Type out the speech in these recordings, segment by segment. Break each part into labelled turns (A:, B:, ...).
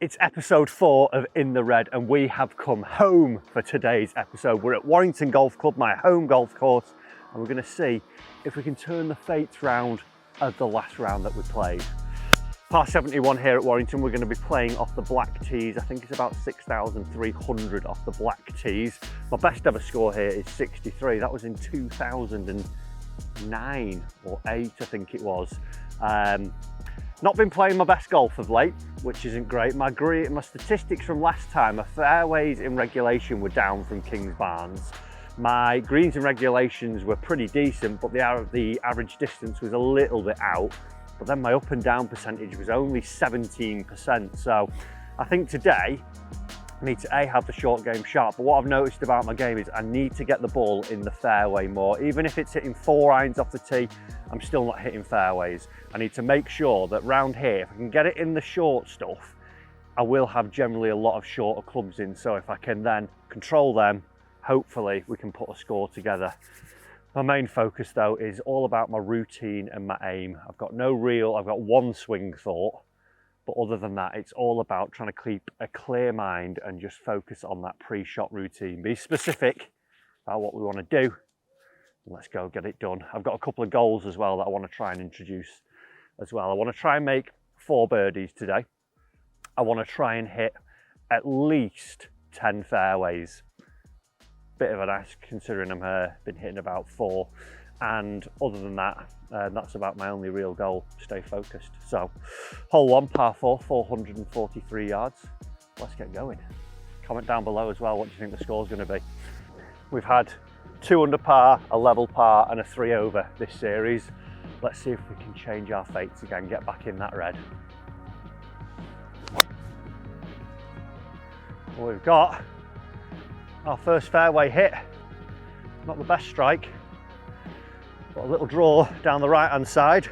A: It's episode 4 of In the Red, and we have come home for today's episode. We're at Warrington Golf Club, my home golf course, and we're going to see if we can turn the fates round of the last round that we played. Par 71 here at Warrington, we're going to be playing off the black tees. I think it's about 6,300 off the black tees. My best ever score here is 63. That was in 2009 or 8, I think it was. Not been playing my best golf of late, which isn't great. My statistics from last time, my fairways in regulation were down from Kings Barnes. My greens in regulations were pretty decent, but the average distance was a little bit out. But then my up and down percentage was only 17%. So I think today I need to have the short game sharp, but what I've noticed about my game is I need to get the ball in the fairway more. Even if it's hitting 4 irons off the tee, I'm still not hitting fairways. I need to make sure that round here, if I can get it in the short stuff, I will have generally a lot of shorter clubs in. So if I can then control them, hopefully we can put a score together. My main focus though is all about my routine and my aim. I've got one swing thought. But other than that, it's all about trying to keep a clear mind and just focus on that pre-shot routine. Be specific about what we want to do. Let's go get it done. I've got a couple of goals as well that I want to try and introduce as well. I want to try and make 4 birdies today. I want to try and hit at least 10 fairways. Bit of an ask considering I've been hitting about 4. And other than that, that's about my only real goal, stay focused. So, hole 1, par 4, 443 yards. Let's get going. Comment down below as well, what do you think the score's going to be? We've had 2 under par, a level par and a 3 over this series. Let's see if we can change our fates again, get back in that red. Well, we've got our first fairway hit. Not the best strike. Got a little draw down the right hand side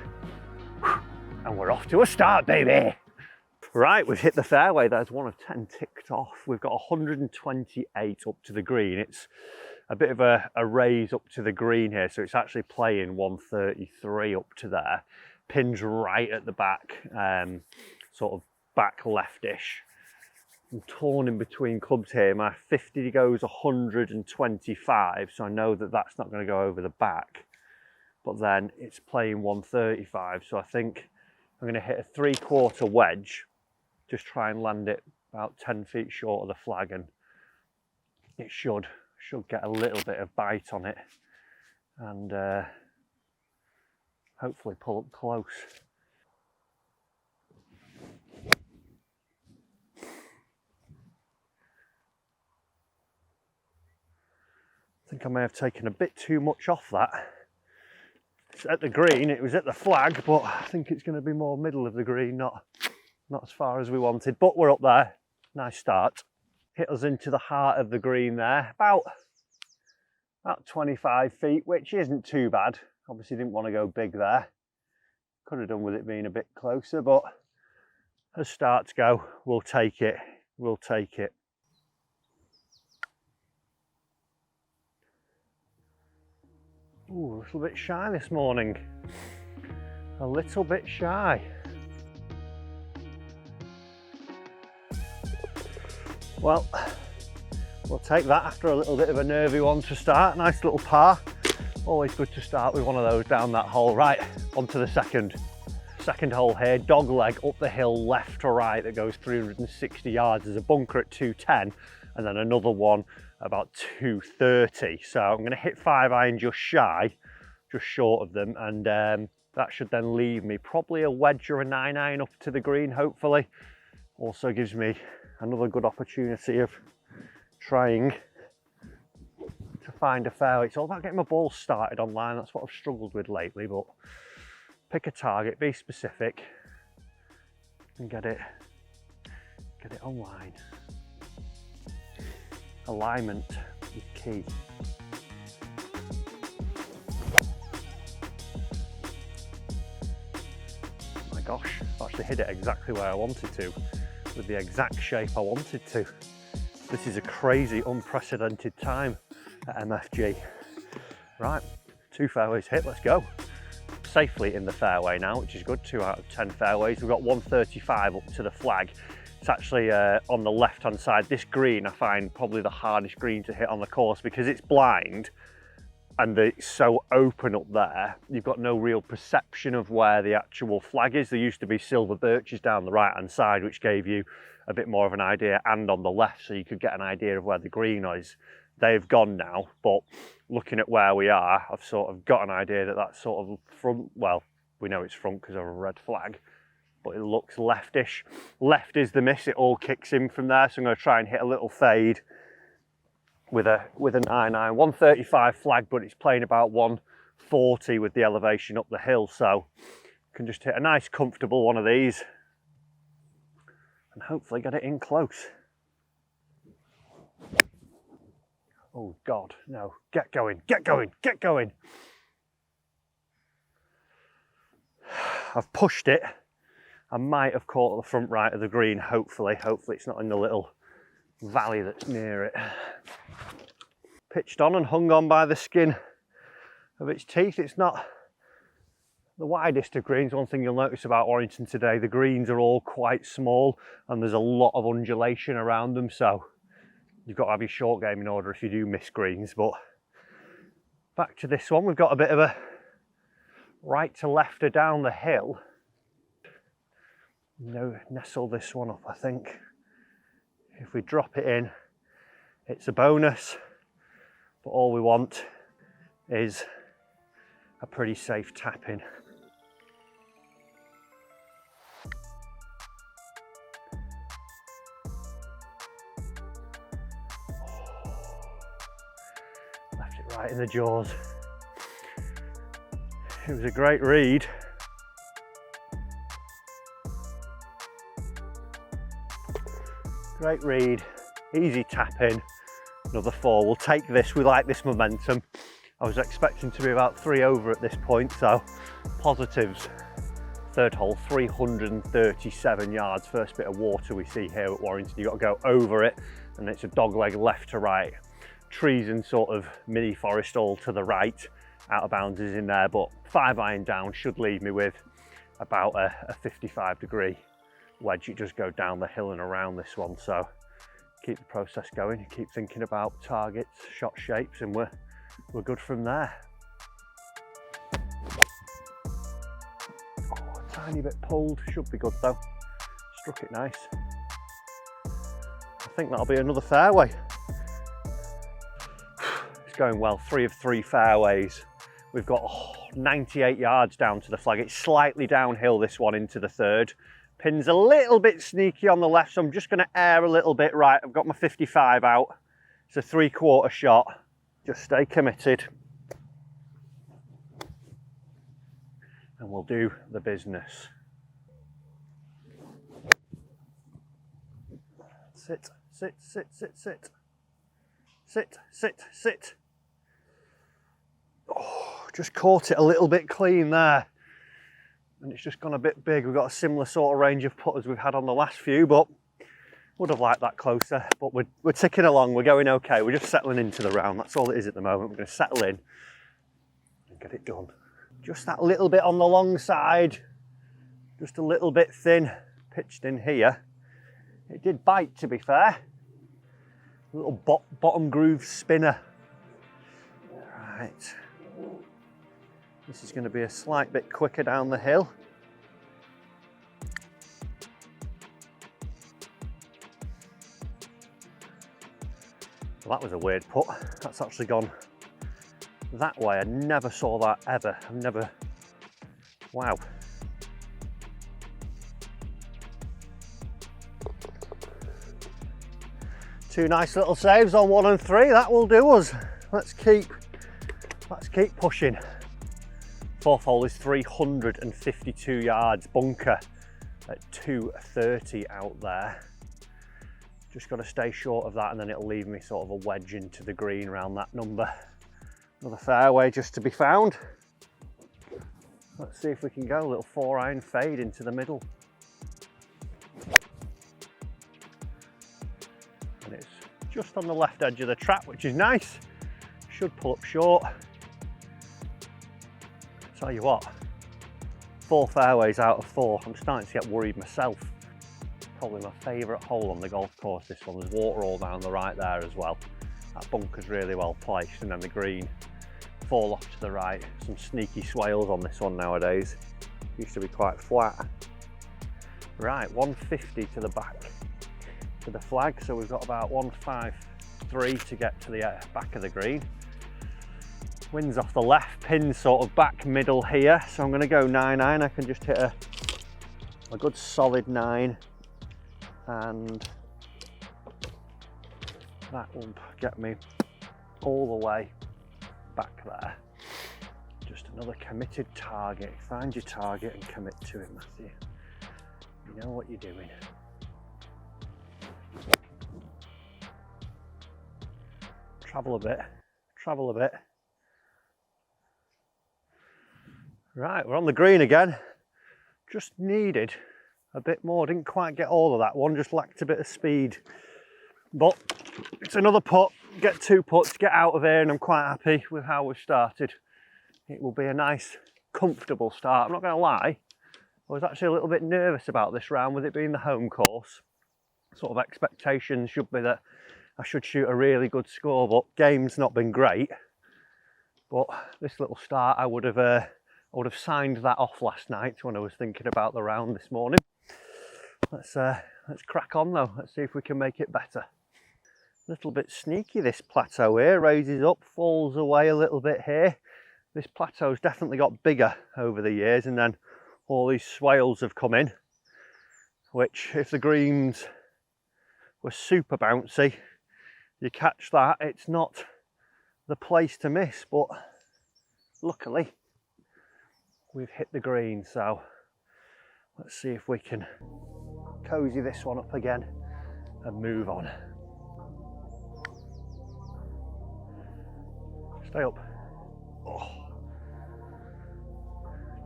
A: and we're off to a start, baby. Right, we've hit the fairway. There's 1 of 10 ticked off. We've got 128 up to the green. It's a bit of a raise up to the green here, so it's actually playing 133 up to there. Pins right at the back, sort of back leftish. I'm torn in between clubs here. My 50 goes 125, so I know that that's not going to go over the back. But then it's playing 135, so I think I'm going to hit a 3/4 wedge, just try and land it about 10 feet short of the flag, and it should get a little bit of bite on it and hopefully pull up close. I think I may have taken a bit too much off that. It's at the green, it was at the flag, but I think it's going to be more middle of the green, not as far as we wanted, but we're up there. Nice start. Hit us into the heart of the green there, about 25 feet, which isn't too bad. Obviously didn't want to go big there. Could have done with it being a bit closer, but as starts go, we'll take it. We'll take it. Ooh, a little bit shy this morning. A little bit shy. Well, we'll take that after a little bit of a nervy one to start. Nice little par. Always good to start with one of those down that hole. Right, on to the second hole here. Dog leg up the hill, left to right, that goes 360 yards. There's a bunker at 210 and then another one about 230. So I'm going to hit 5 iron just short of them, and that should then leave me probably a wedge or a 9 iron up to the green, hopefully. Also gives me another good opportunity of trying to find a fairway. It's all about getting my ball started online. That's what I've struggled with lately, but pick a target, be specific and get it online. Alignment is key. Oh my gosh, I've actually hit it exactly where I wanted to, with the exact shape I wanted to. This is a crazy, unprecedented time at MFG. Right, 2 fairways hit, let's go. Safely in the fairway now, which is good. 2 out of 10 fairways. We've got 135 up to the flag. It's actually on the left hand side. This green I find probably the hardest green to hit on the course because it's blind and it's so open up there. You've got no real perception of where the actual flag is. There used to be silver birches down the right hand side which gave you a bit more of an idea, and on the left so you could get an idea of where the green is. They've gone now, but looking at where we are, I've sort of got an idea that that's sort of front, well, we know it's front because of a red flag, but it looks leftish. Left is the miss, it all kicks in from there, so I'm going to try and hit a little fade with a 9-9, 135 flag, but it's playing about 140 with the elevation up the hill, so I can just hit a nice comfortable one of these and hopefully get it in close. Oh God, no, get going, get going, get going. I've pushed it. I might have caught the front right of the green, hopefully. Hopefully it's not in the little valley that's near it. Pitched on and hung on by the skin of its teeth. It's not the widest of greens. One thing you'll notice about Warrington today, the greens are all quite small and there's a lot of undulation around them, so you've got to have your short game in order if you do miss greens. But back to this one, we've got a bit of a right to lefter down the hill. Nestle this one up, I think. If we drop it in, it's a bonus, but all we want is a pretty safe tap in. Left it right in the jaws. It was a great read. Great read, easy tap in, another 4. We'll take this, we like this momentum. I was expecting to be about 3 over at this point, so positives. Third hole, 337 yards, first bit of water we see here at Warrington. You've got to go over it, and it's a dogleg left to right. Trees and sort of mini forest all to the right. Out of bounds is in there, but 5-iron down should leave me with about a 55-degree wedge. It does go down the hill and around this one, so keep the process going, keep thinking about targets, shot shapes, and we're good from there. Oh, a tiny bit pulled, should be good though. Struck it nice. I think that'll be another fairway. It's going well, 3 of 3 fairways. We've got 98 yards down to the flag. It's slightly downhill this one into the third. Pin's a little bit sneaky on the left, so I'm just going to air a little bit right. I've got my 55 out. It's a 3/4 shot. Just stay committed. And we'll do the business. Sit, sit, sit, sit, sit. Sit, sit, sit. Oh, just caught it a little bit clean there. And it's just gone a bit big. We've got a similar sort of range of putters we've had on the last few, but would have liked that closer. But we're ticking along, we're going okay. We're just settling into the round. That's all it is at the moment. We're going to settle in and get it done. Just that little bit on the long side, just a little bit thin, pitched in here. It did bite, to be fair. A little bottom groove spinner. Right. This is going to be a slight bit quicker down the hill. Well, that was a weird putt. That's actually gone that way. I never saw that ever. I've never, wow. Two nice little saves on 1 and 3. That will do us. Let's keep pushing. Fourth hole is 352 yards, bunker at 230 out there. Just got to stay short of that and then it'll leave me sort of a wedge into the green around that number. Another fairway just to be found. Let's see if we can go a little 4-iron fade into the middle. And it's just on the left edge of the trap, which is nice. Should pull up short. Tell you what, 4 fairways out of 4. I'm starting to get worried myself. Probably my favourite hole on the golf course, this one. There's water all down the right there as well. That bunker's really well placed, and then the green fall off to the right. Some sneaky swales on this one nowadays. Used to be quite flat. Right, 150 to the back, to the flag. So we've got about 153 to get to the back of the green. Wind's off the left, pin sort of back middle here. So I'm gonna go 9-9. I can just hit a good solid 9. And that will get me all the way back there. Just another committed target. Find your target and commit to it, Matthew. You know what you're doing. Travel a bit, travel a bit. Right, we're on the green again. Just needed a bit more. Didn't quite get all of that one, just lacked a bit of speed. But it's another putt, get 2 putts, get out of here, and I'm quite happy with how we've started. It will be a nice, comfortable start. I'm not going to lie, I was actually a little bit nervous about this round with it being the home course. Sort of expectations should be that I should shoot a really good score, but game's not been great. But this little start, I would have signed that off last night when I was thinking about the round this morning. Let's crack on though. Let's see if we can make it better. A little bit sneaky, this plateau here. Raises up, falls away a little bit here. This plateau's definitely got bigger over the years, and then all these swales have come in, which if the greens were super bouncy, you catch that, it's not the place to miss, but luckily we've hit the green. So let's see if we can cozy this one up again and move on. Stay up. Oh.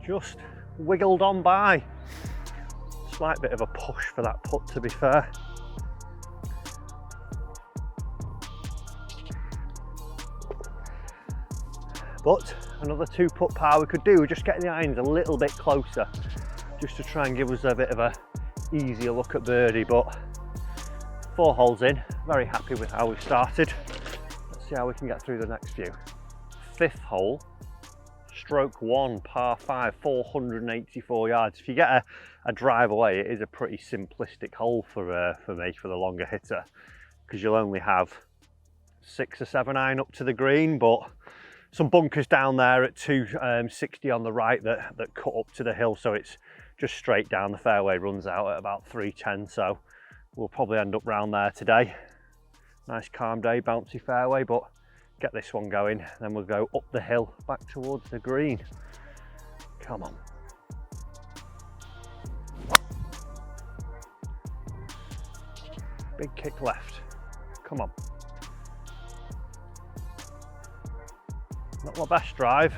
A: Just wiggled on by. Slight bit of a push for that putt, to be fair. But another 2 putt par we could do, just getting the irons a little bit closer, just to try and give us a bit of a easier look at birdie. But 4 holes in, very happy with how we've started. Let's see how we can get through the next few. 5th hole, stroke 1, par 5, 484 yards. If you get a drive away, it is a pretty simplistic hole for me, for the longer hitter, because you'll only have 6 or 7 iron up to the green, but some bunkers down there at 260 on the right that cut up to the hill, so it's just straight down. The fairway runs out at about 310, so we'll probably end up round there today. Nice calm day, bouncy fairway, but get this one going, then we'll go up the hill back towards the green. Come on. Big kick left. Come on. Not my best drive.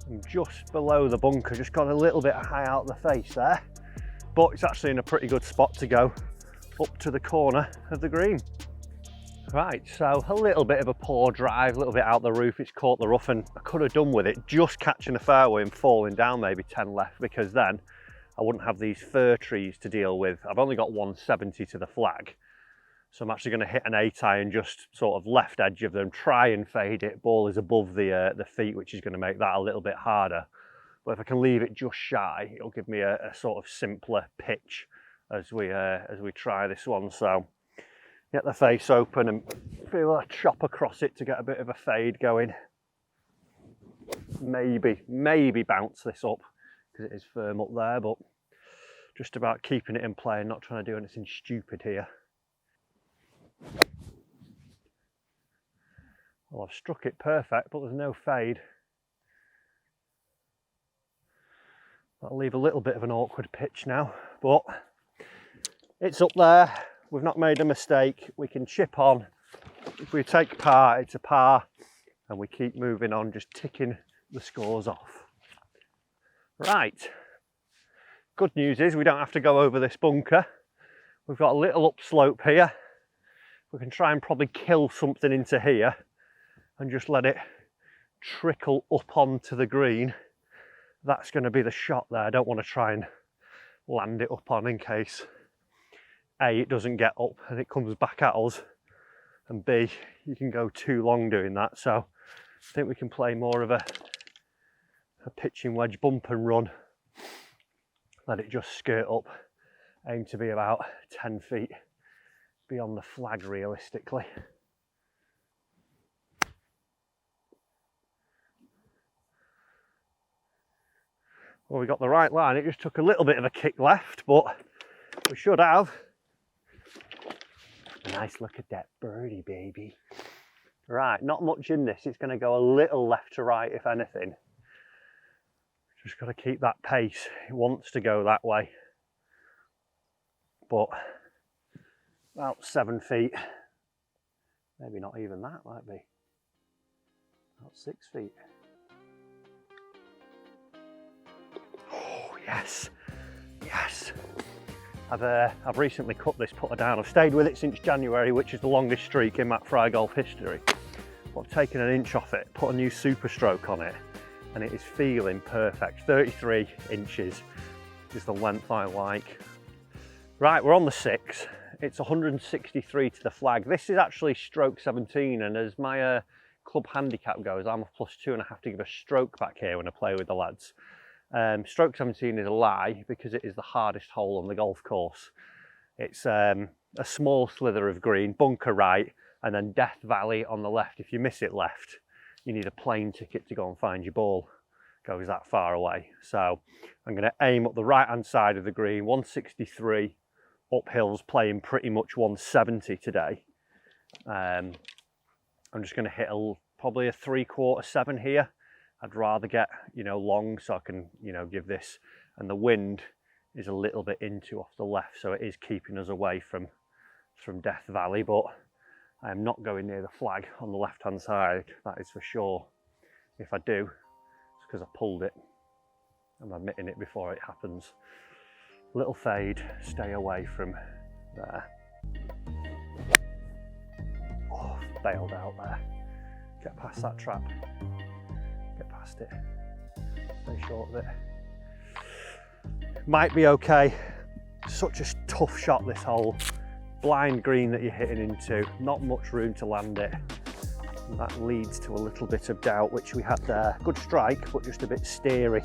A: I'm just below the bunker, just got a little bit high out the face there, but it's actually in a pretty good spot to go up to the corner of the green. Right, so a little bit of a poor drive, a little bit out the roof. It's caught the rough, and I could have done with it just catching the fairway and falling down maybe 10 left, because then I wouldn't have these fir trees to deal with. I've only got 170 to the flag, so I'm actually going to hit an 8 iron just sort of left edge of them, try and fade it. Ball is above the feet, which is going to make that a little bit harder. But if I can leave it just shy, it'll give me a sort of simpler pitch as we try this one. So get the face open and feel a chop across it to get a bit of a fade going. Maybe bounce this up because it is firm up there, but just about keeping it in play and not trying to do anything stupid here. Well, I've struck it perfect, but there's no fade. That'll leave a little bit of an awkward pitch now, but it's up there. We've not made a mistake. We can chip on. If we take par, it's a par, and we keep moving on, just ticking the scores off. Right. Good news is we don't have to go over this bunker. We've got a little upslope here. We can try and probably kill something into here and just let it trickle up onto the green. That's going to be the shot there. I don't want to try and land it up on in case A, it doesn't get up and it comes back at us, and B, you can go too long doing that. So I think we can play more of a pitching wedge bump and run, let it just skirt up, aim to be about 10 feet beyond the flag realistically. Well, we got the right line. It just took a little bit of a kick left, but we should have. Nice look at that birdie, baby. Right, not much in this. It's going to go a little left to right, if anything. Just got to keep that pace. It wants to go that way. But about 7 feet. Maybe not even that, might be. About 6 feet. Oh, yes. Yes. I've recently cut this putter down. I've stayed with it since January, which is the longest streak in Mac Fry golf history. But I've taken an inch off it, put a new super stroke on it, and it is feeling perfect. 33 inches is the length I like. Right, we're on the 6. It's 163 to the flag. This is actually stroke 17, and as my club handicap goes, I'm a +2 and I have to give a stroke back here when I play with the lads. Stroke 17 is a lie because it is the hardest hole on the golf course. It's a small slither of green, bunker right, and then Death Valley on the left. If you miss it left, you need a plane ticket to go and find your ball. It goes that far away. So I'm going to aim up the right hand side of the green, 163, uphills playing pretty much 170 today. I'm just going to hit probably a 3/4 7 here. I'd rather get, long so I can, give this, and the wind is a little bit into off the left, so it is keeping us away from Death Valley, but I am not going near the flag on the left hand side, that is for sure. If I do, it's because I pulled it. I'm admitting it before it happens. Little fade, stay away from there. Oh, bailed out there. Get past that trap. Get past it. Stay short of it. Might be okay. Such a tough shot this hole. Blind green that you're hitting into. Not much room to land it. And that leads to a little bit of doubt, which we had there. Good strike, but just a bit steery.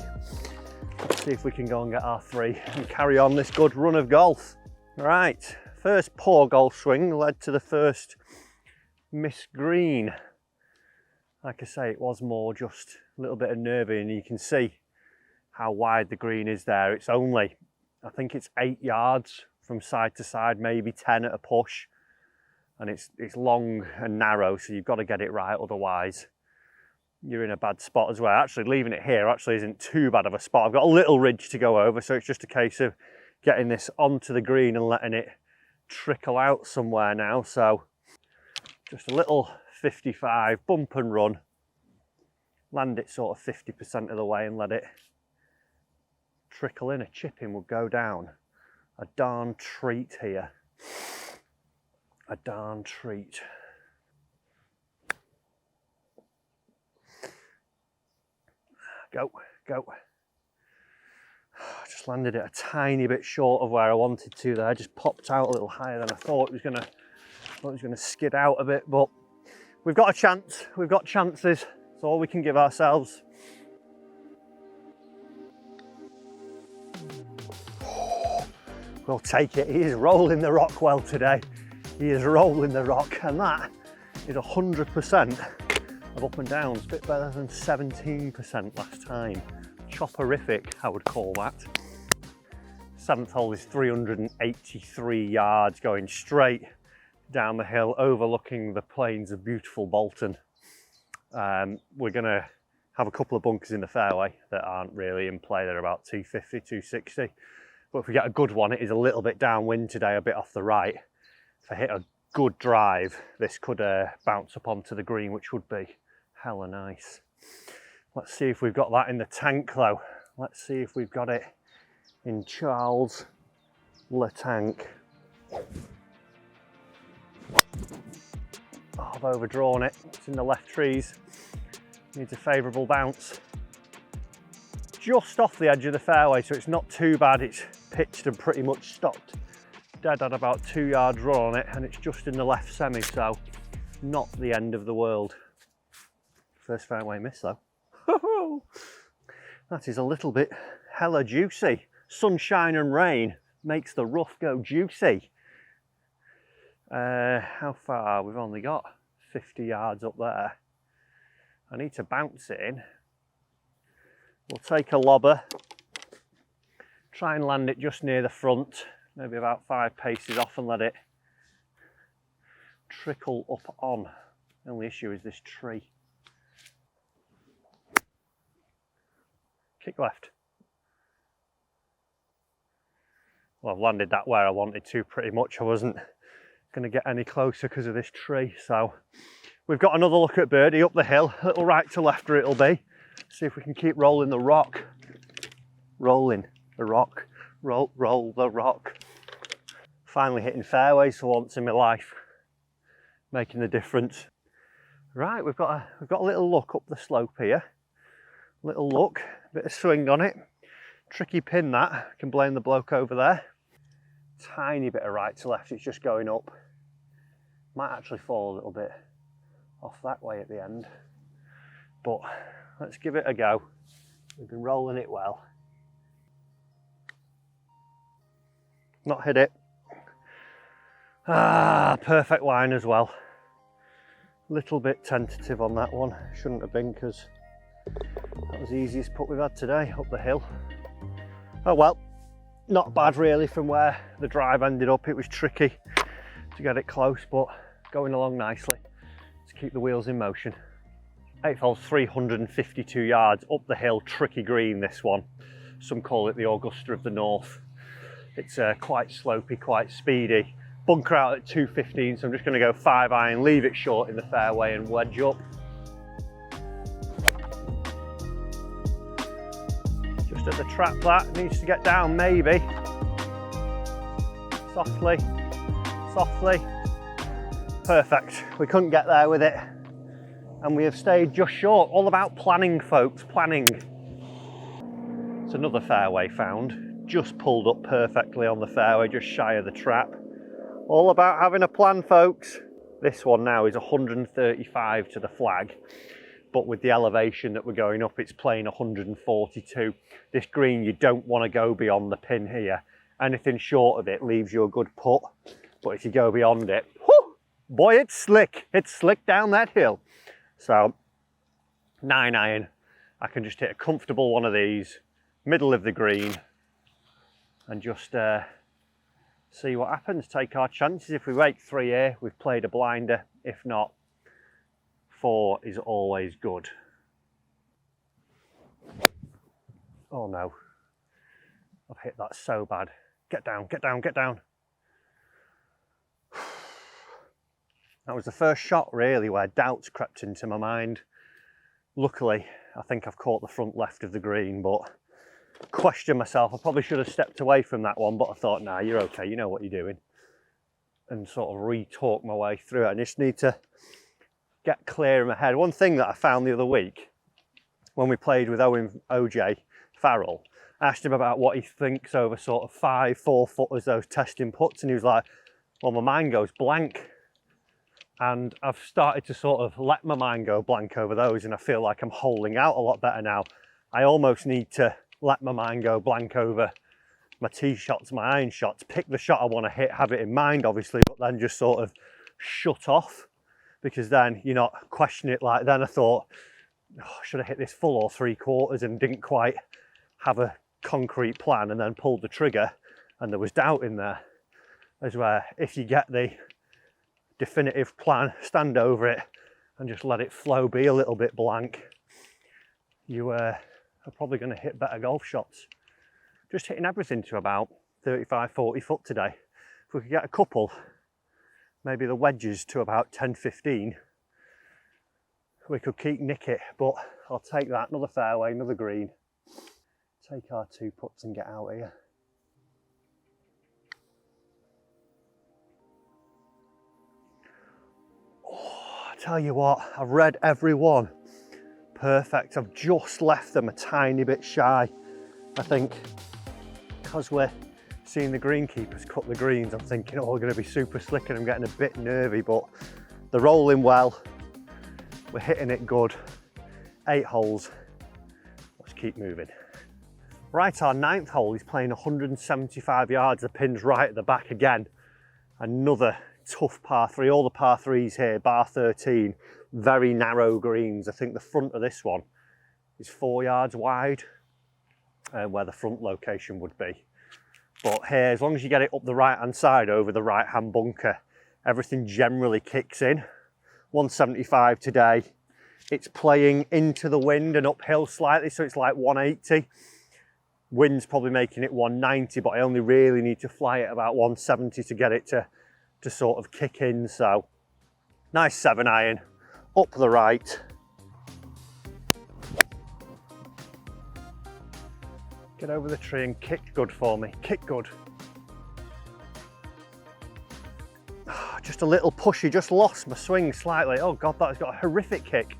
A: Let's see if we can go and get our 3 and carry on this good run of golf. Right, first poor golf swing led to the first miss green. Like I say, it was more just a little bit of nervy, and you can see how wide the green is there. It's only, I think it's 8 yards from side to side, maybe 10 at a push. And it's long and narrow, so you've got to get it right, otherwise you're in a bad spot as well. Actually, leaving it here actually isn't too bad of a spot. I've got a little ridge to go over, so it's just a case of getting this onto the green and letting it trickle out somewhere now. So just a little 55, bump and run, land it sort of 50% of the way and let it trickle in. A chipping will go down. A darn treat here. A darn treat. Go, go. Just landed it a tiny bit short of where I wanted to there. Just popped out a little higher than I thought it was gonna skid out a bit, but we've got a chance. We've got chances. That's all we can give ourselves. We'll take it. He is rolling the rock well today. He is rolling the rock, and that is 100% of up and downs. A bit better than 17% last time. Chopperific, I would call that. 7th hole is 383 yards going straight down the hill, overlooking the plains of beautiful Bolton. We're going to have a couple of bunkers in the fairway that aren't really in play. They're about 250, 260. But if we get a good one, it is a little bit downwind today, a bit off the right. If I hit a good drive, this could bounce up onto the green, which would be hella nice. Let's see if we've got that in the tank though. Let's see if we've got it in Charles Le Tank. Oh, I've overdrawn it. It's in the left trees. Needs a favourable bounce. Just off the edge of the fairway, so it's not too bad. It's pitched and pretty much stopped dead had about 2 yards run on it, and it's just in the left semi, so not the end of the world. First fairway miss though. That is a little bit hella juicy. Sunshine and rain makes the rough go juicy. How far? We've only got 50 yards up there. I need to bounce it in. We'll take a lobber, try and land it just near the front, maybe about 5 paces off, and let it trickle up on. The only issue is this tree. Kick left. Well, I've landed that where I wanted to pretty much. I wasn't going to get any closer because of this tree. So we've got another look at birdie up the hill, a little right to lefter it'll be. See if we can keep rolling the rock. Rolling the rock. Roll the rock. Finally hitting fairways for once in my life. Making the difference. Right, we've got a little look up the slope here. Little look, bit of swing on it. Tricky pin that, I can blame the bloke over there. Tiny bit of right to left, it's just going up. Might actually fall a little bit off that way at the end. But let's give it a go. We've been rolling it well. Not hit it. Ah, perfect line as well. Little bit tentative on that one. Shouldn't have been, because that was the easiest putt we've had today up the hill. Oh well, not bad really from where the drive ended up. It was tricky to get it close, but going along nicely to keep the wheels in motion. 8th hole's 352 yards up the hill, tricky green this one. Some call it the Augusta of the North. It's quite slopey, quite speedy. Bunker out at 215, so I'm just going to go 5 iron, leave it short in the fairway and wedge up. Just at the trap that, needs to get down maybe. Softly, softly. Perfect, we couldn't get there with it. And we have stayed just short. All about planning, folks, planning. It's another fairway found. Just pulled up perfectly on the fairway, just shy of the trap. All about having a plan, folks. This one now is 135 to the flag, but with the elevation that we're going up, it's playing 142. This green, you don't want to go beyond the pin here. Anything short of it leaves you a good putt, but if you go beyond it, whoo, boy, it's slick. It's slick down that hill. So 9 iron, I can just hit a comfortable one of these, middle of the green, and just see what happens, take our chances. If we make 3 here, we've played a blinder. If not, 4 is always good. Oh no, I've hit that so bad. Get down, get down, get down. That was the first shot really where doubts crept into my mind. Luckily, I think I've caught the front left of the green, but question myself. I probably should have stepped away from that one, but I thought, nah, you're okay, you know what you're doing. And sort of re-talk my way through it. I just need to get clear in my head. One thing that I found the other week, when we played with OJ Farrell, I asked him about what he thinks over sort of 5, 4 footers, those testing putts, and he was like, well, my mind goes blank. And I've started to sort of let my mind go blank over those, and I feel like I'm holding out a lot better now. I almost need to let my mind go blank over my tee shots, my iron shots, pick the shot I want to hit, have it in mind obviously, but then just sort of shut off, because then you're not questioning it. Like then I thought, oh, should I hit this full or 3/4, and didn't quite have a concrete plan, and then pulled the trigger and there was doubt in there. As where if you get the definitive plan, stand over it and just let it flow, be a little bit blank, you are probably going to hit better golf shots. Just hitting everything to about 35, 40 foot today. If we could get a couple, maybe the wedges to about 10, 15, we could keep nick it, but I'll take that. Another fairway, another green. Take our 2 putts and get out here. Oh, I tell you what, I've read every one. Perfect. I've just left them a tiny bit shy. I think because we're seeing the greenkeepers cut the greens, I'm thinking, oh, we're going to be super slick, and I'm getting a bit nervy, but they're rolling well. We're hitting it good. 8 holes. Let's keep moving. Right, our 9th hole is playing 175 yards. The pin's right at the back again. Another tough par 3. All the par 3s here, bar 13, very narrow greens. I think the front of this one is 4 yards wide, where the front location would be. But here, as long as you get it up the right hand side over the right hand bunker, everything generally kicks in. 175 today. It's playing into the wind and uphill slightly, so it's like 180. Wind's probably making it 190, but I only really need to fly it about 170 to get it to sort of kick in. So nice 7-iron, up the right. Get over the tree and kick good for me, kick good. Just a little pushy, just lost my swing slightly. Oh God, that's got a horrific kick.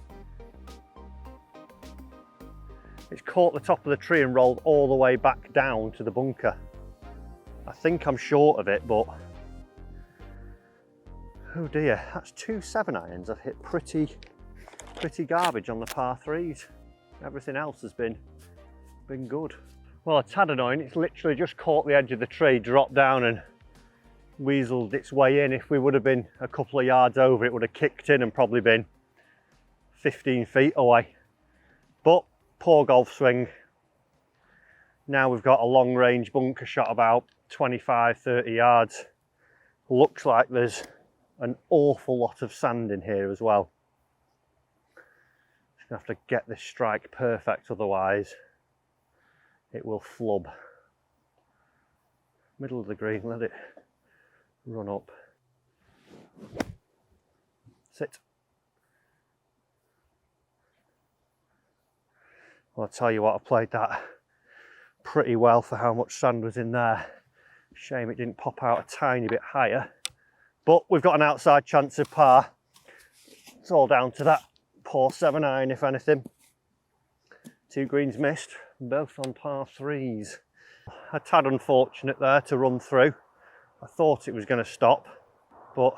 A: It's caught the top of the tree and rolled all the way back down to the bunker. I think I'm short of it, but oh dear, that's 2 7-irons. I've hit pretty garbage on the par 3s. Everything else has been good. Well, a tad annoying. It's literally just caught the edge of the tree, dropped down and weaseled its way in. If we would have been a couple of yards over, it would have kicked in and probably been 15 feet away. But poor golf swing. Now we've got a long range bunker shot about 25-30 yards. Looks like there's an awful lot of sand in here as well. Just gonna have to get this strike perfect, otherwise it will flub. Middle of the green, let it run up. Sit. Well, I'll tell you what, I played that pretty well for how much sand was in there. Shame it didn't pop out a tiny bit higher, but we've got an outside chance of par. It's all down to that poor 7-iron, if anything. 2 greens missed, both on par 3s. A tad unfortunate there to run through. I thought it was going to stop, but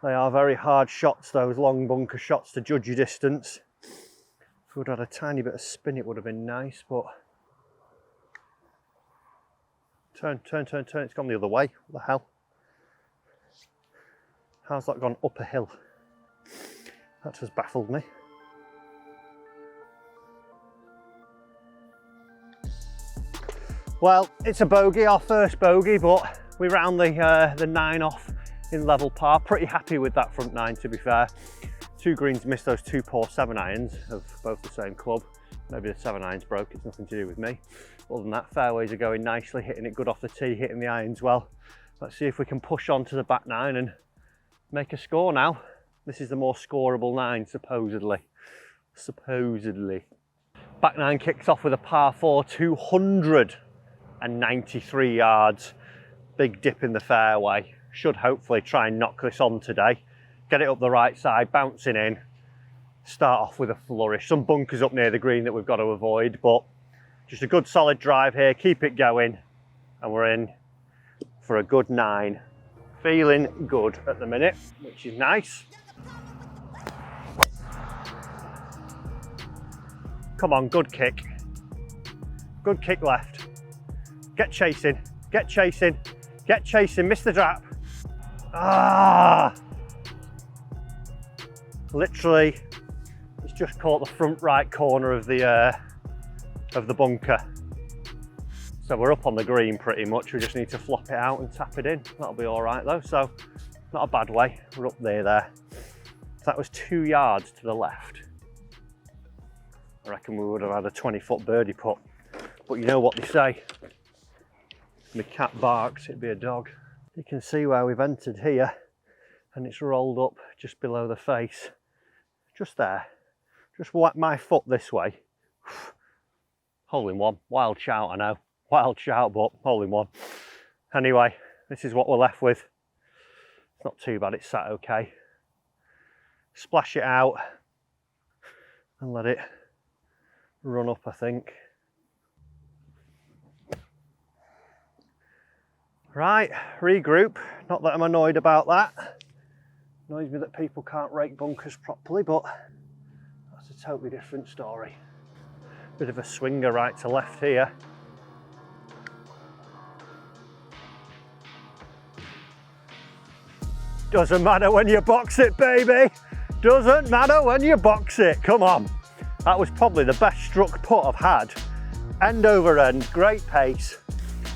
A: they are very hard shots, those long bunker shots, to judge your distance. If we'd had a tiny bit of spin, it would have been nice, but turn, it's gone the other way. What the hell? How's that gone up a hill? That has baffled me. Well, it's a bogey, our first bogey, but we round the 9 off in level par. Pretty happy with that front 9, to be fair. 2 greens missed, those 2 poor 7-irons of both the same club. Maybe the 7-irons broke, it's nothing to do with me. Other than that, fairways are going nicely, hitting it good off the tee, hitting the irons well. Let's see if we can push on to the back 9 and make a score now. This is the more scoreable 9, supposedly. Back 9 kicks off with a par 4, 293 yards. Big dip in the fairway. Should hopefully try and knock this on today. Get it up the right side, bouncing in. Start off with a flourish. Some bunkers up near the green that we've got to avoid, but just a good solid drive here. Keep it going, and we're in for a good 9. Feeling good at the minute, which is nice. Come on, good kick. Good kick left. Get chasing, get chasing, get chasing. Miss the drop. Ah! Literally, it's just caught the front right corner of the bunker. So we're up on the green pretty much. We just need to flop it out and tap it in. That'll be all right though. So not a bad way. We're up there. So that was 2 yards to the left. I reckon we would have had a 20-foot birdie putt. But you know what they say, the cat barks, it'd be a dog. You can see where we've entered here, and it's rolled up just below the face. Just there. Just wipe my foot this way. Hole in one. Wild shout, I know. Wild shout, but hole in one. Anyway, this is what we're left with. It's not too bad, it's sat okay. Splash it out and let it run up, I think. Right, regroup. Not that I'm annoyed about that. Annoys me that people can't rake bunkers properly, but that's a totally different story. Bit of a swinger right to left here. Doesn't matter when you box it, baby. Doesn't matter when you box it. Come on. That was probably the best struck putt I've had. End over end, great pace.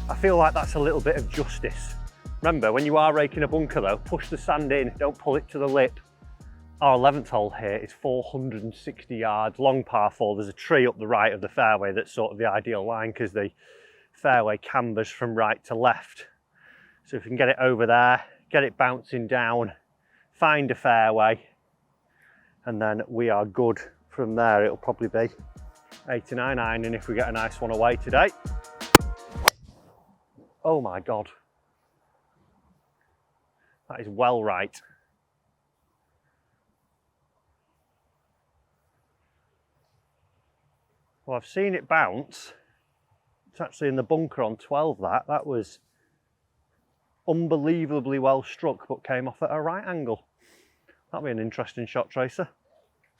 A: I feel like that's a little bit of justice. Remember, when you are raking a bunker though, push the sand in, don't pull it to the lip. Our 11th hole here is 460 yards, long par 4. There's a tree up the right of the fairway that's sort of the ideal line because the fairway cambers from right to left. So if we can get it over there, get it bouncing down, find a fairway, and then we are good from there. It'll probably be 89 ironing if we get a nice one away today. Oh my God. That is well right. Well, I've seen it bounce. It's actually in the bunker on 12 that was unbelievably well struck, but came off at a right angle. That'll be an interesting shot tracer.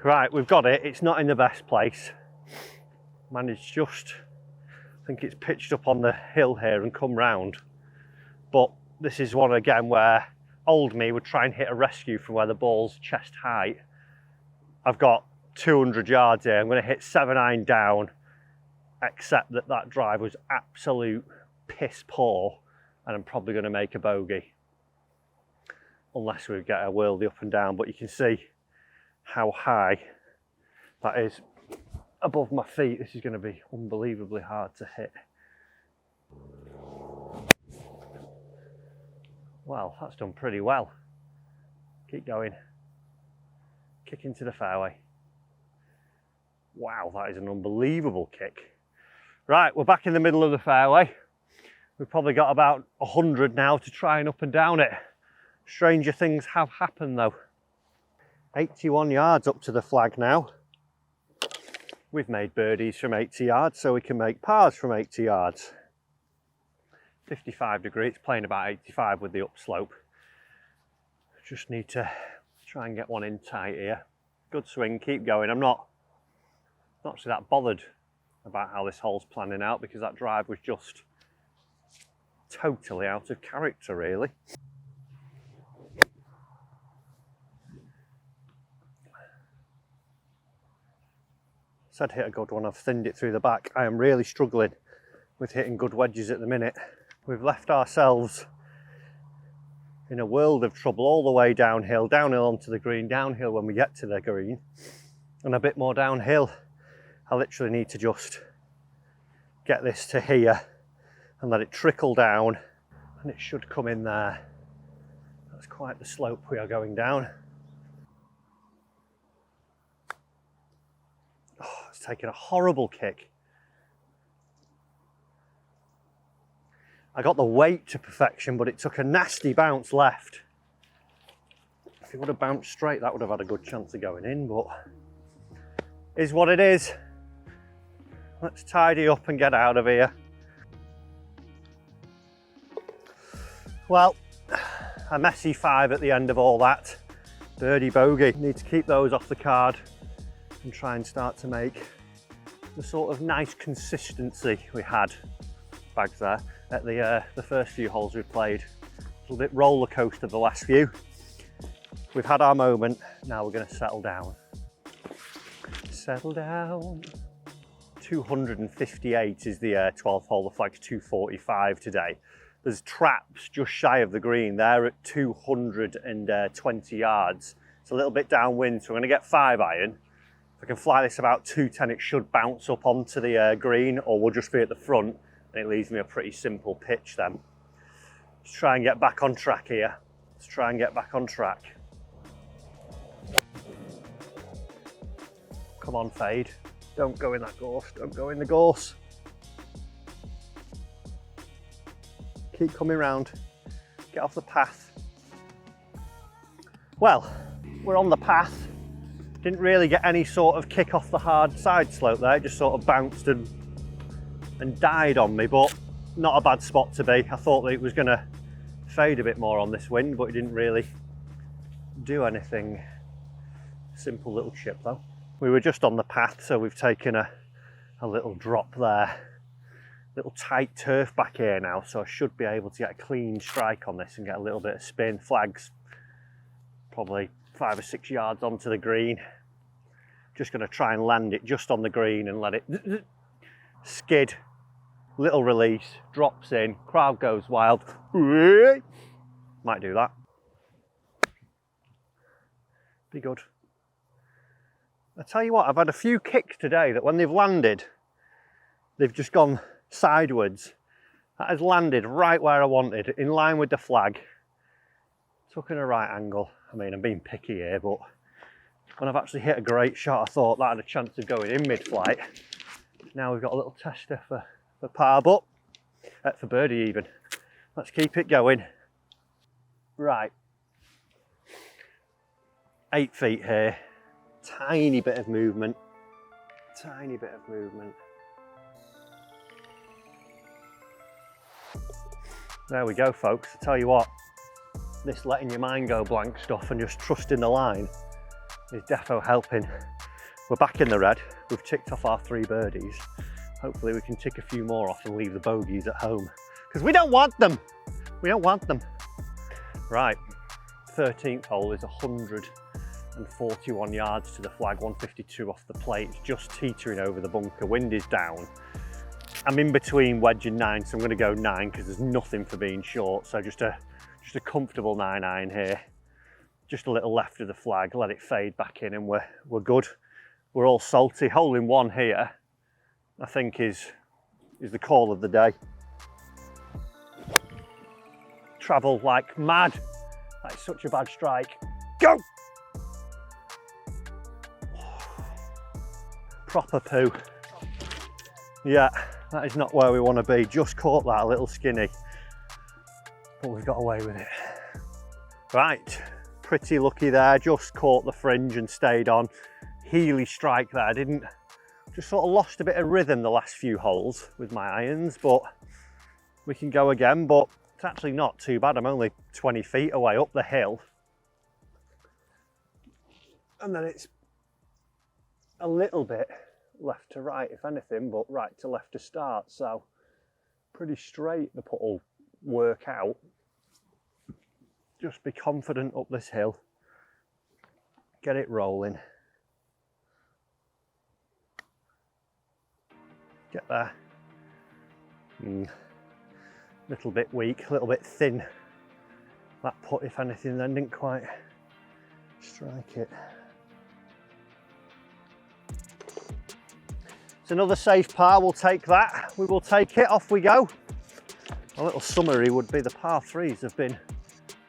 A: Right, we've got it. It's not in the best place. Managed just, I think it's pitched up on the hill here and come round. But this is one again where old me would try and hit a rescue from where the ball's chest height. I've got 200 yards here. I'm going to hit 7-iron down, except that that drive was absolute piss poor, and I'm probably going to make a bogey unless we get a whirly up and down. But you can see how high that is above my feet. This is going to be unbelievably hard to hit. Well, that's done pretty well. Keep going. Kick into the fairway. Wow, that is an unbelievable kick. Right, we're back in the middle of the fairway. We've probably got about 100 now to try and up and down it. Stranger things have happened though. 81 yards up to the flag now. We've made birdies from 80 yards, so we can make pars from 80 yards. 55 degree, it's playing about 85 with the upslope. Just need to try and get one in tight here. Good swing, keep going. I'm not actually that bothered about how this hole's planning out because that drive was just totally out of character really. Said hit a good one, I've thinned it through the back. I am really struggling with hitting good wedges at the minute. We've left ourselves in a world of trouble all the way downhill onto the green, downhill when we get to the green, and a bit more downhill. I literally need to just get this to here and let it trickle down, and it should come in there. That's quite the slope we are going down. Oh, it's taken a horrible kick. I got the weight to perfection, but it took a nasty bounce left. If it would have bounced straight, that would have had a good chance of going in, but is what it is. Let's tidy up and get out of here. Well, a messy 5 at the end of all that. Birdie bogey. Need to keep those off the card and try and start to make the sort of nice consistency we had, bags there, at the first few holes we played. A little bit roller coaster the last few. We've had our moment, now we're going to settle down. Settle down. 258 is the 12th hole, the flag's 245 today. There's traps just shy of the green, they're at 220 yards. It's a little bit downwind, so we're going to get 5-iron. If I can fly this about 210, it should bounce up onto the green, or we'll just be at the front, and it leaves me a pretty simple pitch then. Let's try and get back on track here. Let's try and get back on track. Come on, fade. Don't go in that gorse, don't go in the gorse. Keep coming round, get off the path. Well, we're on the path. Didn't really get any sort of kick off the hard side slope there, it just sort of bounced and died on me, but not a bad spot to be. I thought that it was gonna fade a bit more on this wind, but it didn't really do anything. Simple little chip though. We were just on the path, so we've taken a little drop there. Little tight turf back here now, so I should be able to get a clean strike on this and get a little bit of spin. Flags probably 5 or 6 yards onto the green. Just going to try and land it just on the green and let it skid. Little release, drops in, crowd goes wild. Might do that. Be good. I tell you what, I've had a few kicks today that when they've landed, they've just gone sideways. That has landed right where I wanted, in line with the flag. Took in a right angle. I mean, I'm being picky here, but when I've actually hit a great shot, I thought that had a chance of going in mid-flight. Now we've got a little tester for par, but for birdie even. Let's keep it going. Right. 8 feet here. Tiny bit of movement. Tiny bit of movement. There we go, folks. I tell you what, this letting your mind go blank stuff and just trusting the line is defo helping. We're back in the red. We've ticked off our 3 birdies. Hopefully we can tick a few more off and leave the bogeys at home, because we don't want them. We don't want them. Right, 13th hole is 141 yards to the flag, 152 off the plate. It's just teetering over the bunker. Wind is down. I'm in between wedge and 9, so I'm going to go 9 because there's nothing for being short. So just a comfortable 9 iron here. Just a little left of the flag, let it fade back in, and we're good. We're all salty. Hole in one here, I think, is the call of the day. Travel like mad. That's such a bad strike. Go! Proper poo. Yeah, that is not where we want to be. Just caught that a little skinny, but we've got away with it. Right, pretty lucky there. Just caught the fringe and stayed on. Heely strike there. Just sort of lost a bit of rhythm the last few holes with my irons, but we can go again. But it's actually not too bad. I'm only 20 feet away up the hill, and then it's a little bit left to right, if anything, but right to left to start. So pretty straight the putt will work out. Just be confident up this hill, get it rolling, get there. Little bit weak, a little bit thin that putt, if anything, then didn't quite strike it. It's another safe par. We'll take that. We will take it. Off we go. A little summary would be the par 3s have been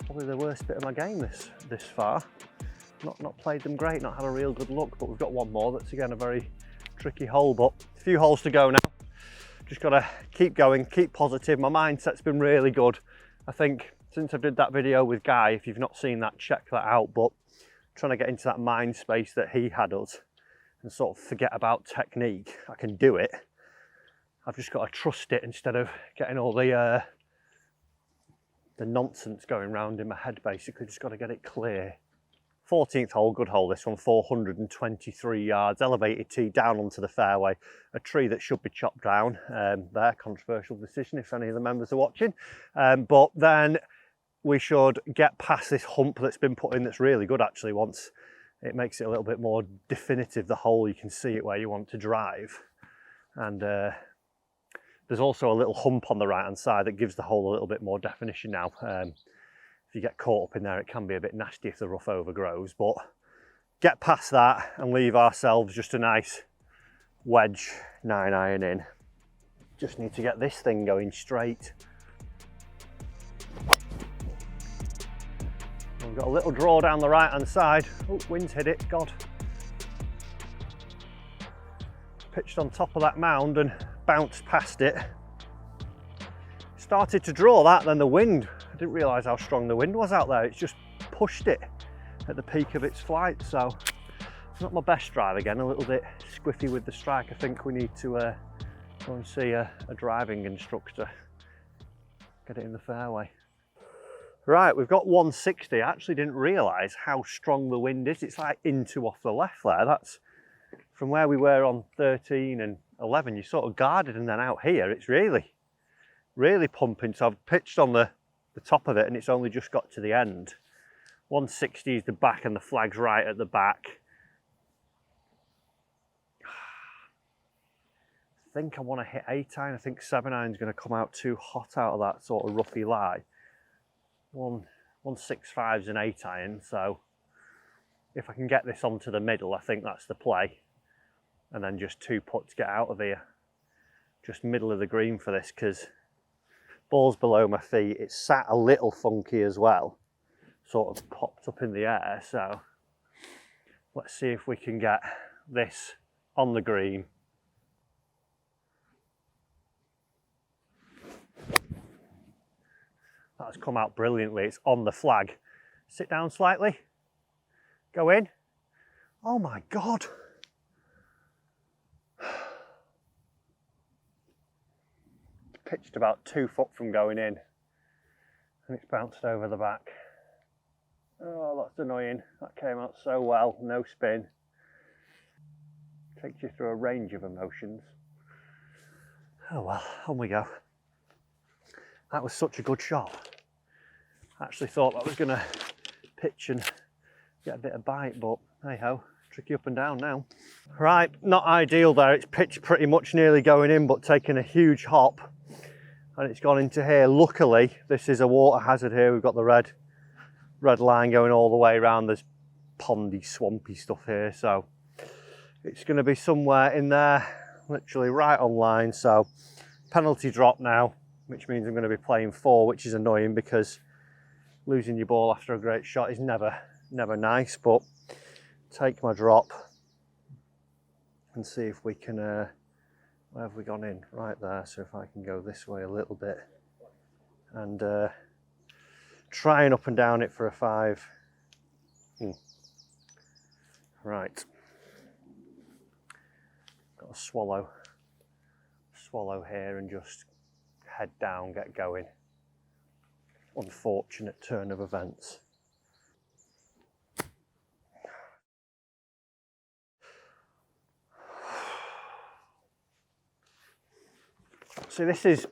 A: probably the worst bit of my game this far. Not played them great, not had a real good look, but we've got one more that's again a very tricky hole, but a few holes to go now. Just got to keep going, keep positive. My mindset's been really good. I think since I did that video with Guy, if you've not seen that, check that out, but trying to get into that mind space that he had us and sort of forget about technique. I can do it. I've just got to trust it instead of getting all the nonsense going round in my head, basically. Just got to get it clear. 14th hole, good hole this one, 423 yards, elevated tee down onto the fairway, a tree that should be chopped down. There, controversial decision if any of the members are watching. But then we should get past this hump that's been put in that's really good actually. Once it makes it a little bit more definitive, the hole, you can see it where you want to drive. And there's also a little hump on the right hand side that gives the hole a little bit more definition now. If you get caught up in there, it can be a bit nasty if the rough overgrows, but get past that and leave ourselves just a nice wedge 9 iron in. Just need to get this thing going straight. We've got a little draw down the right hand side. Oh, wind's hit it, God. Pitched on top of that mound and bounced past it. Started to draw that, then the wind, I didn't realise how strong the wind was out there. It's just pushed it at the peak of its flight. So not my best drive again, a little bit squiffy with the strike. I think we need to go and see a driving instructor, get it in the fairway. Right, we've got 160. I actually didn't realise how strong the wind is. It's like into off the left there. That's from where we were on 13 and 11. You sort of guarded, and then out here it's really, really pumping. So I've pitched on the top of it and it's only just got to the end. 160 is the back and the flag's right at the back. I think I want to hit 8 iron. I think 7 iron is going to come out too hot out of that sort of roughy lie. 165 is an 8 iron, so if I can get this onto the middle, I think that's the play. And then just 2 putts, get out of here. Just middle of the green for this, because ball's below my feet. It's sat a little funky as well, sort of popped up in the air. So let's see if we can get this on the green. That's come out brilliantly. It's on the flag. Sit down slightly. Go in. Oh my God. Pitched about 2 foot from going in and it's bounced over the back. Oh, that's annoying. That came out so well. No spin. Takes you through a range of emotions. Oh well, on we go. That was such a good shot. I actually thought that was going to pitch and get a bit of bite, but hey ho, tricky up and down now. Right, not ideal there. It's pitched pretty much nearly going in, but taking a huge hop and it's gone into here. Luckily, this is a water hazard here. We've got the red line going all the way around. There's pondy, swampy stuff here, so it's going to be somewhere in there, literally right on line. So penalty drop now, which means I'm going to be playing 4, which is annoying because losing your ball after a great shot is never nice. But take my drop and see if we can, where have we gone in? Right there. So if I can go this way a little bit and try and up and down it for a 5. Right. Got a swallow here and just head down, get going. Unfortunate turn of events. See, this is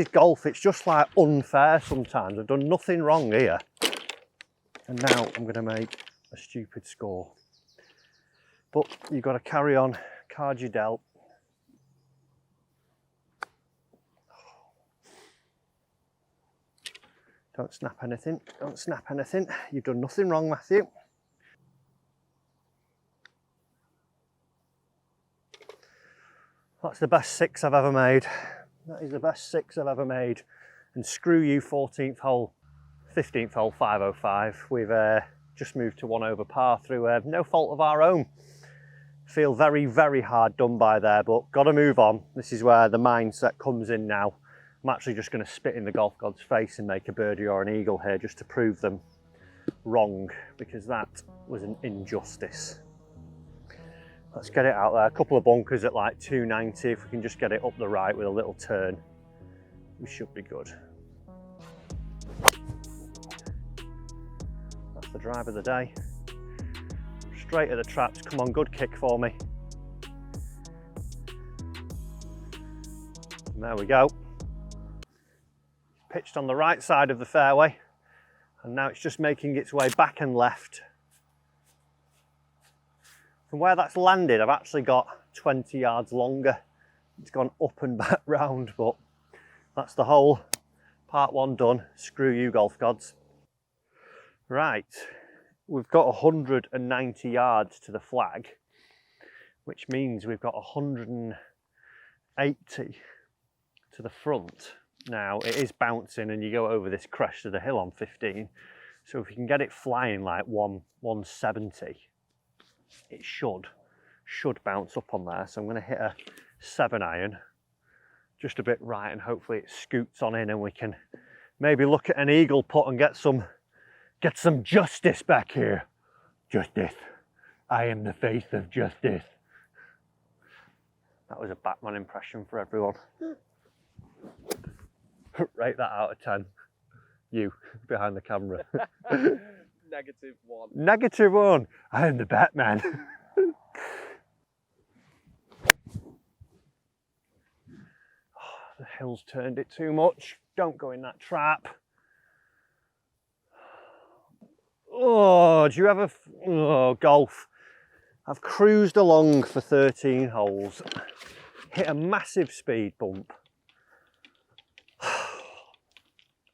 A: golf. It's just like unfair sometimes. I've done nothing wrong here, and now I'm going to make a stupid score. But you've got to carry on. Card you dealt. Don't snap anything. Don't snap anything. You've done nothing wrong, Matthew. That's the best 6 I've ever made. That is the best 6 I've ever made. And screw you, 14th hole, 15th hole, 505. We've just moved to 1 over par through no fault of our own. Feel very, very hard done by there, but got to move on. This is where the mindset comes in now. I'm actually just going to spit in the golf god's face and make a birdie or an eagle here just to prove them wrong, because that was an injustice. Let's get it out there. A couple of bunkers at like 290. If we can just get it up the right with a little turn, we should be good. That's the drive of the day. Straight at the traps. Come on, good kick for me. And there we go. Pitched on the right side of the fairway, and now it's just making its way back and left. From where that's landed, I've actually got 20 yards longer. It's gone up and back round, but that's the hole. Part 1 done. Screw you, golf gods. Right, we've got 190 yards to the flag, which means we've got 180 to the front. Now it is bouncing and you go over this crest of the hill on 15, so if you can get it flying like 170, it should bounce up on there. So I'm going to hit a 7 iron just a bit right, and hopefully it scoots on in and we can maybe look at an eagle putt and get some justice back here. Justice. I am the face of justice. That was a Batman impression for everyone. Rate that out of 10. You, behind the camera.
B: -1.
A: -1. I am the Batman. The hill's turned it too much. Don't go in that trap. Oh, do you ever... Oh, golf. I've cruised along for 13 holes. Hit a massive speed bump.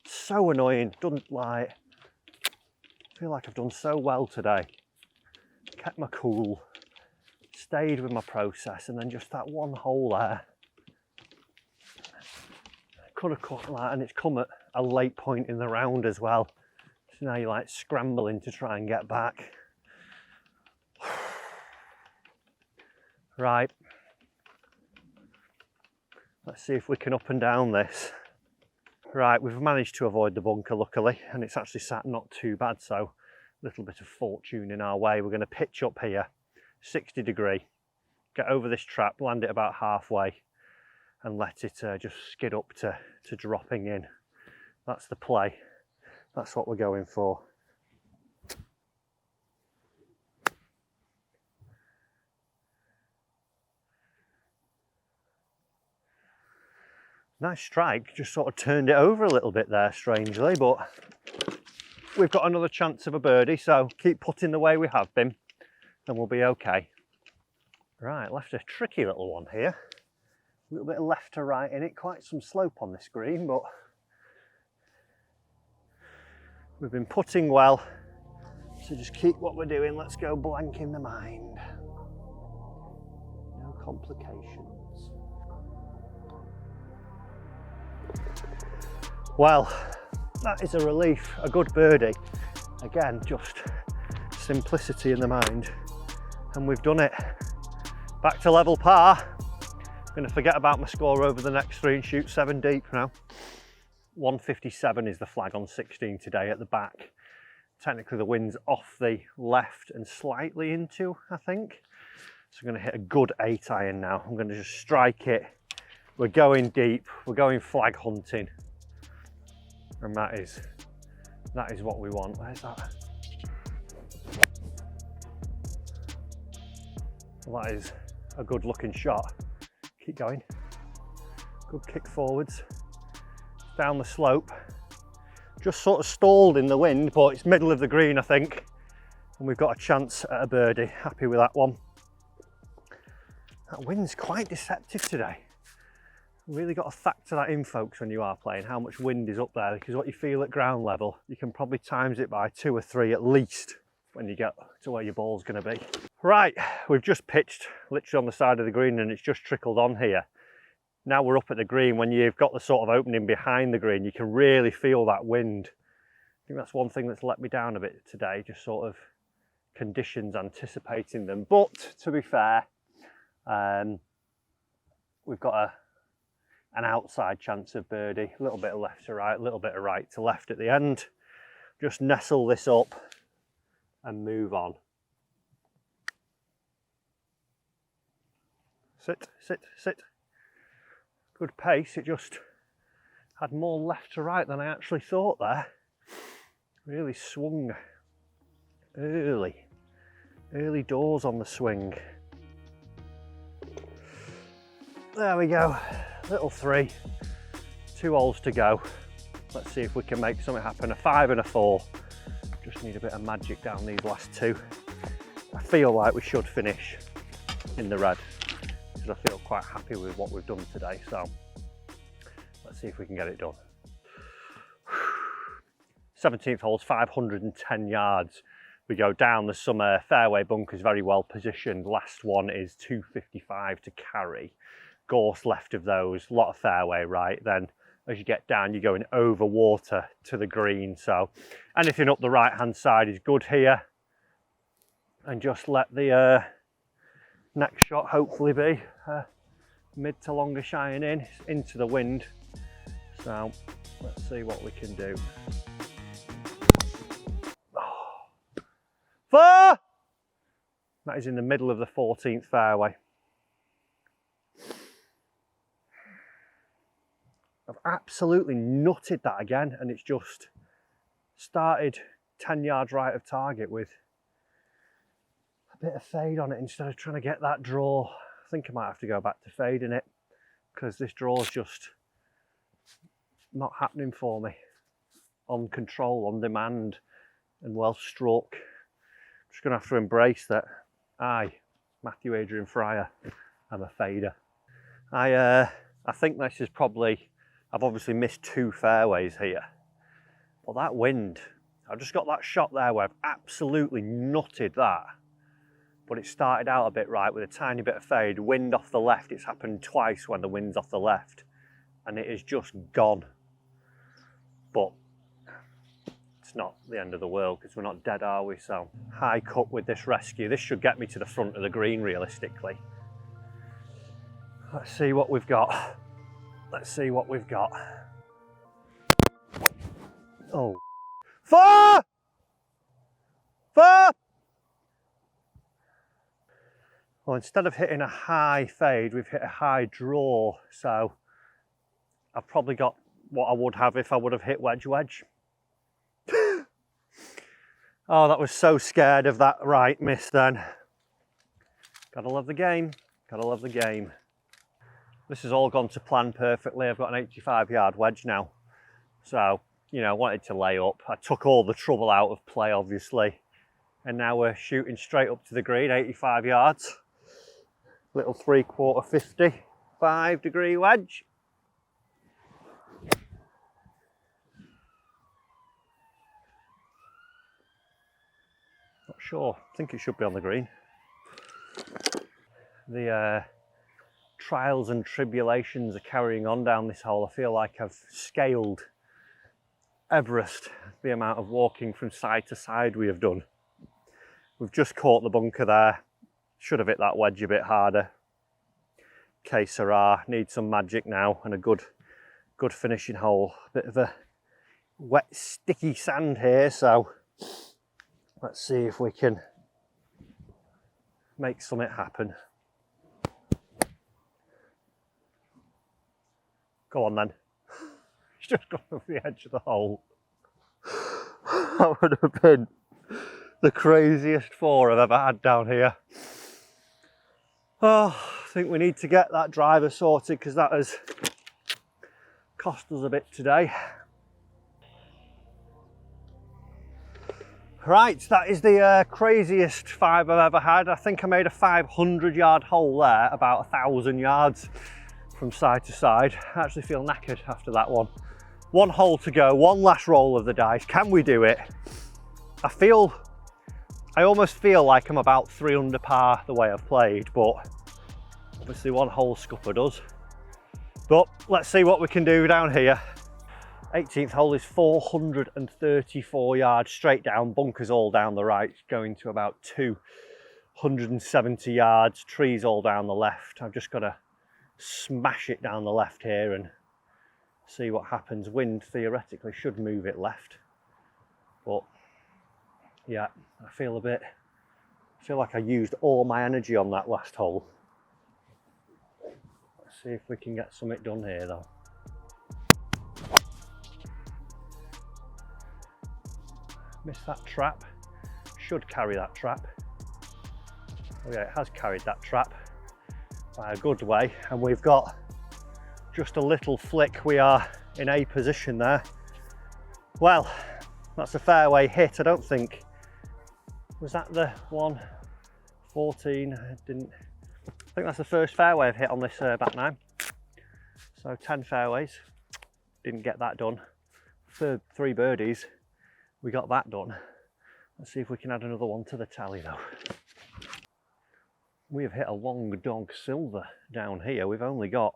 A: So annoying. Doesn't like... I feel like I've done so well today. Kept my cool. Stayed with my process, and then just that one hole there. Could have caught that, and it's come at a late point in the round as well. So now you're like scrambling to try and get back. Right. Let's see if we can up and down this. Right, we've managed to avoid the bunker luckily, and it's actually sat not too bad, so a little bit of fortune in our way. We're going to pitch up here, 60 degree, get over this trap, land it about halfway, and let it just skid up to dropping in. That's the play. That's what we're going for. Nice strike, just sort of turned it over a little bit there, strangely, but we've got another chance of a birdie, so keep putting the way we have been, and we'll be okay. Right, left a tricky little one here. A little bit of left to right in it, quite some slope on this green, but we've been putting well, so just keep what we're doing. Let's go blank in the mind. No complications. Well, that is a relief, a good birdie. Again, just simplicity in the mind, and we've done it. Back to level par. I'm going to forget about my score over the next three and shoot 7 deep now. 157 is the flag on 16 today at the back. Technically the wind's off the left and slightly into, I think. So I'm going to hit a good 8 iron now. I'm going to just strike it. We're going deep, we're going flag hunting. And that is what we want. Where's that? Well, that is a good looking shot. Keep going. Good kick forwards. Down the slope. Just sort of stalled in the wind, but it's middle of the green, I think. And we've got a chance at a birdie. Happy with that one. That wind's quite deceptive today. Really got to factor that in, folks, when you are playing, how much wind is up there, because what you feel at ground level, you can probably times it by 2 or 3 at least when you get to where your ball's going to be. Right, we've just pitched literally on the side of the green and it's just trickled on here. Now we're up at the green. When you've got the sort of opening behind the green, you can really feel that wind. I think that's one thing that's let me down a bit today, just sort of conditions, anticipating them. But to be fair, we've got an outside chance of birdie, a little bit of left to right, a little bit of right to left at the end. Just nestle this up and move on. Sit, sit, sit. Good pace. It just had more left to right than I actually thought there. Really swung early doors on the swing. There we go. Little 3, 2 holes to go. Let's see if we can make something happen. A 5 and a 4. Just need a bit of magic down these last 2. I feel like we should finish in the red, because I feel quite happy with what we've done today. So let's see if we can get it done. 17th hole's 510 yards. We go down. There's some fairway bunkers very well positioned. Last one is 255 to carry. Gorse left of those, a lot of fairway right. Then as you get down, you're going over water to the green. So anything up the right hand side is good here. And just let the next shot hopefully be mid to longish iron in. It's into the wind. So let's see what we can do. 4! That is in the middle of the 14th fairway. I've absolutely nutted that again, and it's just started 10 yards right of target with a bit of fade on it instead of trying to get that draw. I think I might have to go back to fading it because this draw's just not happening for me on control, on demand and well struck. I'm just gonna have to embrace that Matthew Adrian Fryer, I'm a fader. I think this is probably, I've obviously missed 2 fairways here, but that wind, I just got that shot there where I've absolutely nutted that, but it started out a bit right with a tiny bit of fade, wind off the left. It's happened twice when the wind's off the left and it is just gone. But it's not the end of the world because we're not dead, are we? So high cut with this rescue. This should get me to the front of the green realistically. Let's see what we've got. Let's see what we've got. Oh. 4! 4! Well, instead of hitting a high fade, we've hit a high draw. So I've probably got what I would have if I would have hit wedge. Oh, that was so scared of that right miss then. Gotta love the game, gotta love the game. This has all gone to plan perfectly. I've got an 85-yard wedge now. So, you know, I wanted to lay up. I took all the trouble out of play, obviously. And now we're shooting straight up to the green, 85 yards. Little 3/4 50, 5-degree wedge. Not sure, I think it should be on the green. The trials and tribulations are carrying on down this hole. I feel like I've scaled Everest, the amount of walking from side to side we have done. We've just caught the bunker there. Should have hit that wedge a bit harder. Que sera, need some magic now and a good finishing hole. Bit of a wet, sticky sand here, so let's see if we can make something happen. Go on then. It's just gone over the edge of the hole. That would have been the craziest 4 I've ever had down here. Oh, I think we need to get that driver sorted because that has cost us a bit today. Right, that is the craziest 5 I've ever had. I think I made a 500-yard hole there, about 1,000 yards from side to side. I actually feel knackered after that one. 1 hole to go, 1 last roll of the dice. Can we do it? I almost feel like I'm about 3 under par the way I've played, but obviously 1 hole scuppered us. But let's see what we can do down here. 18th hole is 434 yards straight down, bunkers all down the right, going to about 270 yards, trees all down the left. I've just got to smash it down the left here and see what happens. Wind theoretically should move it left, but yeah, I feel like I used all my energy on that last hole. Let's see if we can get something done here though. Missed that trap, should carry that trap. Oh yeah, it has carried that trap by a good way, and we've got just a little flick. We are in A position there. Well, that's a fairway hit. I don't think, was that the 114? I think that's the first fairway I've hit on this back 9. So 10 fairways, didn't get that done. 3 birdies, we got that done. Let's see if we can add another one to the tally though. We have hit a long dog silver down here. We've only got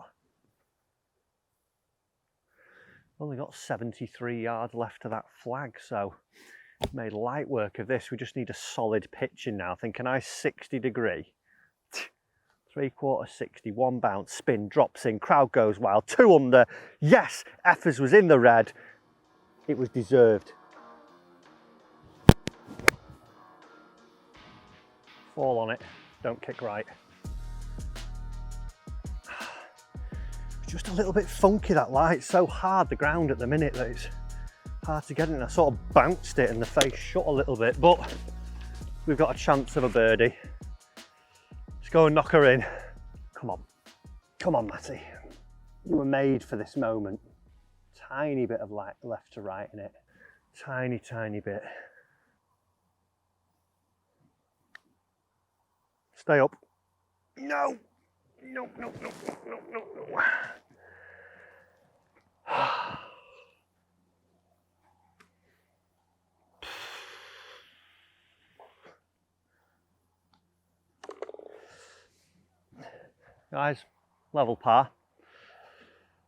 A: 73 yards left to that flag, so made light work of this. We just need a solid pitching now. Thinking a nice 60 degree, 3/4 60, 1 bounce, spin, drops in, crowd goes wild, 2 under. Yes, Effers was in the red. It was deserved. Fall on it, don't kick right. It's just a little bit funky, that lie. It's so hard, the ground at the minute, that it's hard to get in. I sort of bounced it and the face shut a little bit, but we've got a chance of a birdie. Let's go and knock her in. Come on. Come on, Matty. You were made for this moment. Tiny bit of light left to right in it. Tiny, tiny bit. Stay up. No. No, no, no, no, no, no, no. Guys, level par.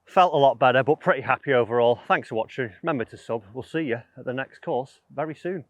A: Felt a lot better, but pretty happy overall. Thanks for watching. Remember to sub. We'll see you at the next course very soon.